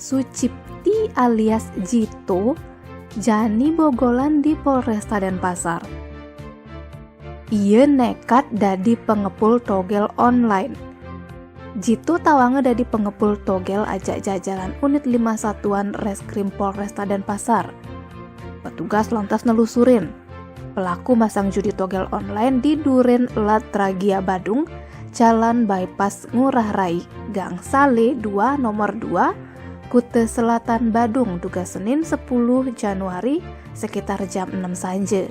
Sucipti alias Jito jani bogolan di Polresta Denpasar. Ia nekat dadi pengepul togel online. Jito tawange dadi pengepul togel ajak jajalan unit 5 Satuan Reskrim Polresta Denpasar. Petugas lantas nelusurin pelaku masang judi togel online di Duren Latragia Badung, Jalan Bypass Ngurah Rai, Gang Sale 2 nomor 2, Kute Selatan Badung, duga Senin 10 Januari sekitar jam 6 saja.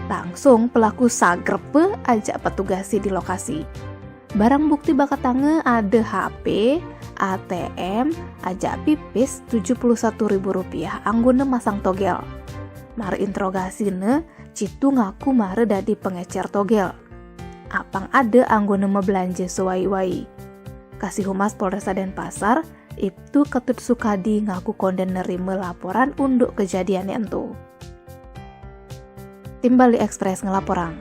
Langsung pelaku sagrepe ajak petugasi di lokasi. Barang bukti bakatange ada HP, ATM, ajak pipis Rp71.000 anggone masang togel. Mare interrogasine, Citu ngaku mare dadi pengecer togel. Apang ada anggone belanja sewai-wai. Kasih Humas Polresta Denpasar, Ibtu Ketut Sukadi ngaku konden nerima laporan unduk kejadian entu. Tim Bali Express ngelaporang.